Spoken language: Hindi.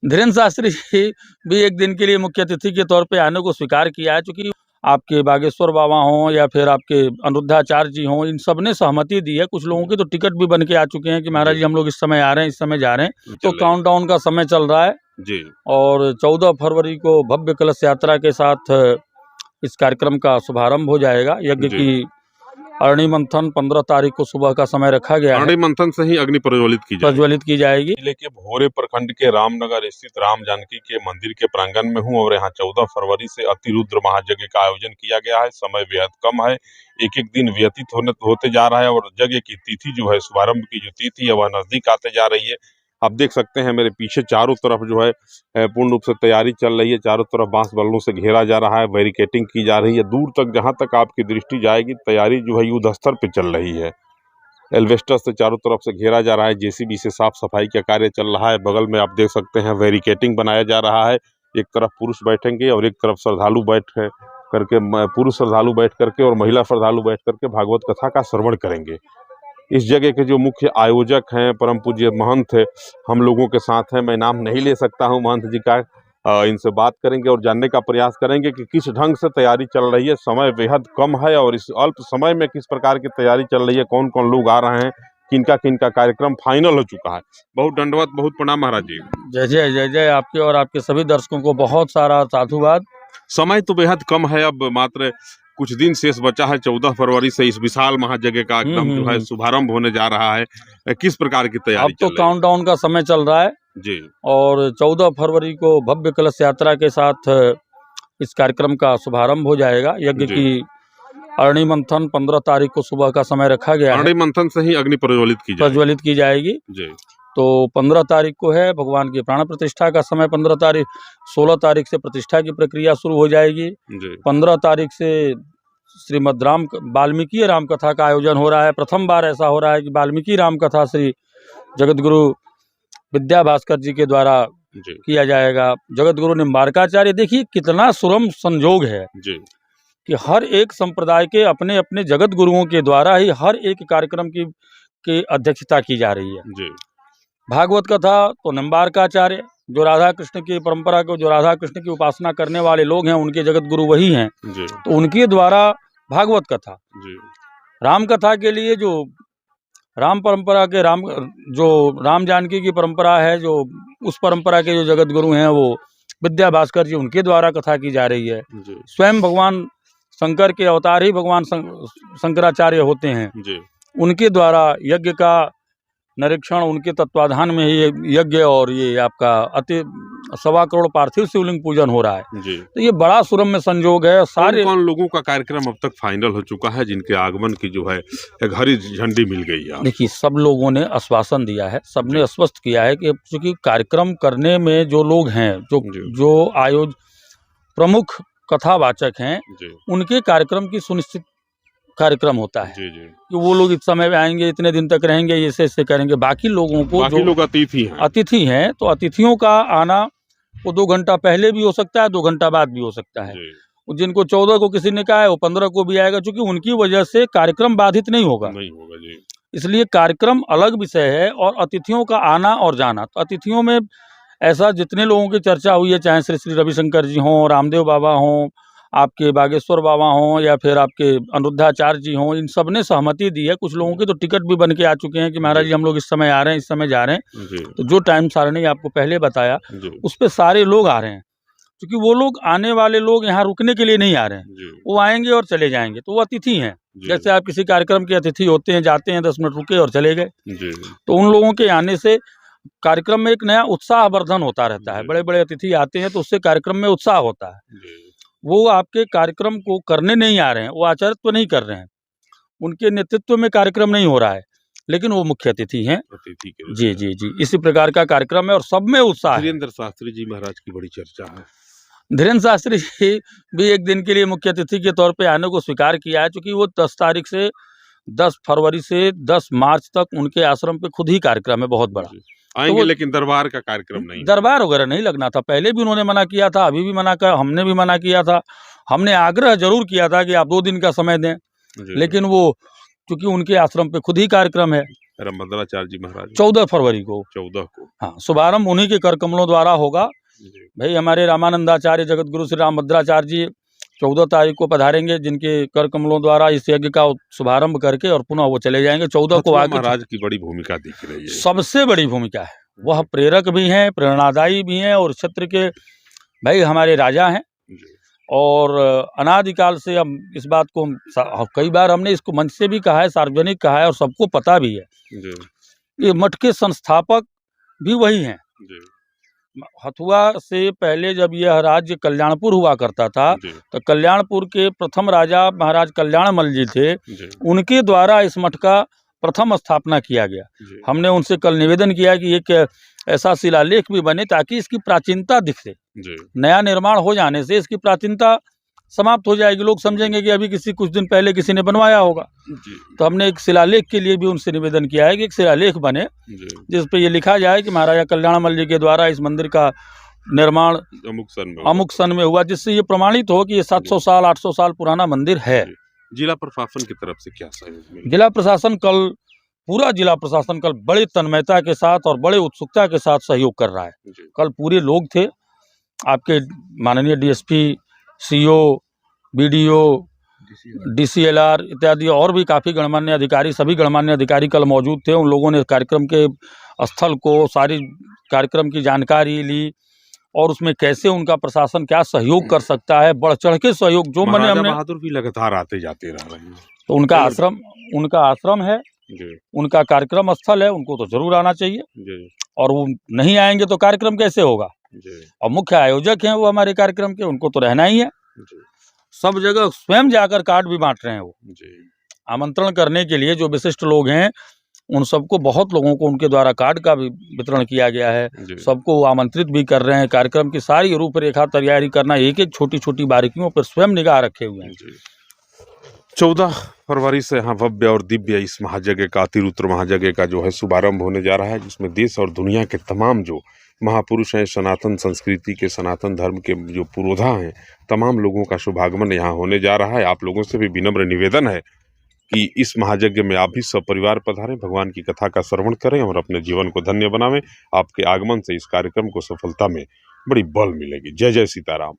धीरेन्द्र शास्त्री जी भी एक दिन के लिए मुख्य अतिथि के तौर पे आने को स्वीकार किया है, चूँकि आपके बागेश्वर बाबा हों या फिर आपके अनिरुद्धाचार्य जी हों, इन सब ने सहमति दी है। कुछ लोगों के तो टिकट भी बन के आ चुके हैं कि महाराज जी हम लोग इस समय आ रहे हैं, इस समय जा रहे हैं। तो काउंटडाउन का समय चल रहा है जी। और 14 फरवरी को भव्य कलश यात्रा के साथ इस कार्यक्रम का शुभारंभ हो जाएगा। यज्ञ की अरणि मंथन 15 तारीख को सुबह का समय रखा गया है। अरणि मंथन से ही अग्नि प्रज्वलित की जाएगी। जिले के भोरे प्रखंड के रामनगर स्थित राम जानकी के मंदिर के प्रांगण में हूँ और यहाँ 14 फरवरी से अतिरुद्र महायज्ञ का आयोजन किया गया है। समय बेहद कम है, एक दिन व्यतीत होते जा रहा है और यज्ञ की तिथि जो है, शुभारंभ की जो तिथि है वह नजदीक आते जा रही है। आप देख सकते हैं मेरे पीछे चारों तरफ जो है पूर्ण रूप से तैयारी चल रही है। चारों तरफ बांस बल्लों से घेरा जा रहा है, बैरिकेटिंग की जा रही है। दूर तक जहां तक आपकी दृष्टि जाएगी तैयारी जो है युद्ध स्तर पे चल रही है। एल्वेस्टर से चारों तरफ से घेरा जा रहा है, जेसीबी से साफ सफाई का कार्य चल रहा है। बगल में आप देख सकते हैं बैरिकेटिंग बनाया जा रहा है। एक तरफ पुरुष बैठेंगे और एक तरफ श्रद्धालु पुरुष श्रद्धालु बैठ करके और महिला श्रद्धालु बैठ करके भागवत कथा का श्रवण करेंगे। इस जगह के जो मुख्य आयोजक हैं परम पूज्य महंत हम लोगों के साथ हैं। मैं नाम नहीं ले सकता हूं महंत जी का, इनसे बात करेंगे और जानने का प्रयास करेंगे कि किस ढंग से तैयारी चल रही है। समय बेहद कम है और इस अल्प समय में किस प्रकार की तैयारी चल रही है, कौन कौन लोग आ रहे हैं, किनका कार्यक्रम फाइनल हो चुका है। बहुत दंडवत, बहुत प्रणाम महाराज जी। जय जय जय जय। आपके और आपके सभी दर्शकों को बहुत सारा साधुवाद। समय तो बेहद कम है, अब मात्र कुछ दिन शेष बचा है। 14 फरवरी से इस विशाल महायज्ञ का एकदम जो है शुभारंभ होने जा रहा है। किस प्रकार की तैयारी अब तो काउंटडाउन का समय चल रहा है जी और 14 फरवरी को भव्य कलश यात्रा के साथ इस कार्यक्रम का शुभारंभ हो जाएगा। यज्ञ की अरणि मंथन 15 तारीख को सुबह का समय रखा गया है। अरणि मंथन से ही अग्नि प्रज्वलित की जाएगी जी। तो 15 तारीख को है भगवान की प्राण प्रतिष्ठा का समय। 15 तारीख 16 तारीख से प्रतिष्ठा की प्रक्रिया शुरू हो जाएगी। 15 तारीख से श्रीमद् वाल्मीकि राम कथा का आयोजन हो रहा है। प्रथम बार ऐसा हो रहा है कि वाल्मीकि राम कथा श्री जगत गुरु विद्या भास्कर जी के द्वारा किया जाएगा। जगत गुरु निम्बारकाचार्य, देखिए कितना सुरम संजोग है कि हर एक संप्रदाय के अपने अपने जगत गुरुओं के द्वारा ही हर एक कार्यक्रम की अध्यक्षता की जा रही है। भागवत कथा तो निम्बारकाचार्य, जो राधा कृष्ण की परंपरा को, जो राधा कृष्ण की उपासना करने वाले लोग हैं, उनके जगत गुरु वही हैं, तो उनके द्वारा भागवत कथा। राम कथा के लिए जो राम परंपरा के राम जानकी की परंपरा है, जो उस परंपरा के जो जगत गुरु हैं वो विद्या भास्कर जी, उनके द्वारा कथा की जा रही है। स्वयं भगवान शंकर के अवतार ही भगवान शंकराचार्य होते हैं, उनके द्वारा यज्ञ का निरीक्षण, उनके तत्वाधान में ही यज्ञ और ये आपका 1.25 करोड़ पार्थिव शिवलिंग पूजन हो रहा है जी। तो ये बड़ा सुरम्य संजोग है। सारे कौन लोगों का कार्यक्रम अब तक फाइनल हो चुका है जिनके आगमन की जो है एक हरी झंडी मिल गई है? देखिए, सब लोगों ने आश्वासन दिया है, सबने आश्वस्त किया है कि चूंकि कार्यक्रम करने में जो लोग हैं, जो प्रमुख कथावाचक हैं, उनके कार्यक्रम की सुनिश्चित कार्यक्रम होता है कि वो लोग इस समय में आएंगे, इतने दिन तक रहेंगे, ऐसे करेंगे। बाकी लोगों को, बाकी लोग अतिथि हैं, तो अतिथियों का आना वो 2 घंटा पहले भी हो सकता है, 2 घंटा बाद भी हो सकता है। जिनको 14 को किसी ने कहा है वो 15 को भी आएगा, क्योंकि उनकी वजह से कार्यक्रम बाधित नहीं होगा जी। इसलिए कार्यक्रम अलग विषय है और अतिथियों का आना और जाना। तो अतिथियों में ऐसा जितने लोगों की चर्चा हुई है, चाहे श्री रविशंकर जी हों, रामदेव बाबा हों, आपके बागेश्वर बाबा हों या फिर आपके अनिरुद्धाचार्य जी हों, इन सब ने सहमति दी है। कुछ लोगों के तो टिकट भी बन के आ चुके हैं कि महाराज जी हम लोग इस समय आ रहे हैं, इस समय जा रहे हैं। तो जो टाइम सारणी आपको पहले बताया उस पर सारे लोग आ रहे हैं, क्योंकि वो लोग, आने वाले लोग यहाँ रुकने के लिए नहीं आ रहे हैं, वो आएंगे और चले जाएंगे। तो वो अतिथि हैं, जैसे आप किसी कार्यक्रम के अतिथि होते हैं, जाते हैं, 10 मिनट रुके और चले गए। तो उन लोगों के आने से कार्यक्रम में एक नया उत्साहवर्धन होता रहता है। बड़े बड़े अतिथि आते हैं तो उससे कार्यक्रम में उत्साह होता है। वो आपके कार्यक्रम को करने नहीं आ रहे हैं, वो आचार्यत्व नहीं कर रहे हैं, उनके नेतृत्व में कार्यक्रम नहीं हो रहा है, लेकिन वो मुख्य अतिथि हैं। जी जी जी, इसी प्रकार का कार्यक्रम है और सब में उत्साह है। धीरेन्द्र शास्त्री जी महाराज की बड़ी चर्चा है। धीरेन्द्र शास्त्री जी भी एक दिन के लिए मुख्य अतिथि के तौर पे आने को स्वीकार किया है, क्योंकि वो 10 फरवरी से 10 मार्च तक उनके आश्रम पे खुद ही कार्यक्रम है बहुत बड़ा। आएंगे, लेकिन दरबार का कार्यक्रम नहीं, दरबार वगैरह नहीं लगना था। पहले भी उन्होंने मना किया था, अभी भी मना कर, हमने भी मना किया था। हमने आग्रह जरूर किया था कि आप 2 दिन का समय दें, लेकिन वो चूंकि उनके आश्रम पे खुद ही कार्यक्रम है रामभद्राचार्य जी महाराज 14 फरवरी को। 14 को। हाँ, शुभारंभ उन्हीं के कर कमलों द्वारा होगा। भाई हमारे रामानंदाचार्य जगत गुरु श्री रामभद्राचार्य जी 14 तारीख को पधारेंगे, जिनके कर कमलों द्वारा इस यज्ञ का शुभारंभ करके और पुनः वो चले जाएंगे। 14 को आगे महाराज की बड़ी भूमिका दिख रही है, सबसे बड़ी भूमिका है। वह प्रेरक भी हैं, प्रेरणादायी भी हैं और क्षेत्र के भाई हमारे राजा हैं। और अनादिकाल से हम इस बात को कई बार हमने इसको मंच से भी कहा है, सार्वजनिक कहा है और सबको पता भी है। ये मठ के संस्थापक भी वही हैं। हथुआ से पहले जब यह राज्य कल्याणपुर हुआ करता था तो कल्याणपुर के प्रथम राजा महाराज कल्याणमल जी थे, उनके द्वारा इस मठ का प्रथम स्थापना किया गया। हमने उनसे कल निवेदन किया कि एक ऐसा शिलालेख भी बने ताकि इसकी प्राचीनता दिखे। नया निर्माण हो जाने से इसकी प्राचीनता समाप्त हो जाएगी, लोग समझेंगे कि अभी कुछ दिन पहले किसी ने बनवाया होगा। तो हमने एक शिलालेख के लिए भी उनसे निवेदन किया है कि एक शिलालेख बने जिस पे ये लिखा जाए कि महाराजा कल्याणमल जी के द्वारा इस मंदिर का निर्माण अमुक सन में हुआ, जिससे ये प्रमाणित हो कि ये 700 साल 800 साल पुराना मंदिर है। जिला प्रशासन की तरफ से क्या सहयोग मिला? जिला प्रशासन कल पूरा जिला प्रशासन कल बड़े तन्मयता के साथ और बड़े उत्सुकता के साथ सहयोग कर रहा है। कल पूरे लोग थे, आपके माननीय डीएसपी, सीओ, बीडीओ, डीसीएलआर इत्यादि और भी काफ़ी गणमान्य अधिकारी, सभी गणमान्य अधिकारी कल मौजूद थे। उन लोगों ने कार्यक्रम के स्थल को, सारी कार्यक्रम की जानकारी ली और उसमें कैसे उनका प्रशासन क्या सहयोग कर सकता है, बढ़ चढ़ के सहयोग जो मैंने हमने बहादुर भी लगातार आते जाते रह रहे हैं। तो उनका आश्रम है, उनका कार्यक्रम स्थल है, उनको तो जरूर आना चाहिए। और वो नहीं आएंगे तो कार्यक्रम कैसे होगा? और मुख्य आयोजक हैं वो हमारे कार्यक्रम के, उनको तो रहना ही है। सब जगह स्वयं जाकर कार्ड भी बांट रहे हैं वो आमंत्रण करने के लिए। जो विशिष्ट लोग हैं उन सबको, बहुत लोगों को उनके द्वारा कार्ड का भी वितरण किया गया है, सबको वो आमंत्रित भी कर रहे हैं। कार्यक्रम की सारी रूपरेखा तैयारी करना, एक एक छोटी छोटी बारीकियों पर स्वयं निगाह रखे हुए हैं। 14 फरवरी से यहाँ भव्य और दिव्य इस महायज्ञ का, अतिरुद्र महायज्ञ का जो है शुभारंभ होने जा रहा है, जिसमें देश और दुनिया के तमाम जो महापुरुष हैं, सनातन संस्कृति के, सनातन धर्म के जो पुरोधा हैं, तमाम लोगों का शुभागमन यहाँ होने जा रहा है। आप लोगों से भी विनम्र निवेदन है कि इस महायज्ञ में आप भी सपरिवार पधारें, भगवान की कथा का श्रवण करें और अपने जीवन को धन्य बनावें। आपके आगमन से इस कार्यक्रम को सफलता में बड़ी बल मिलेगी। जय जय सीताराम।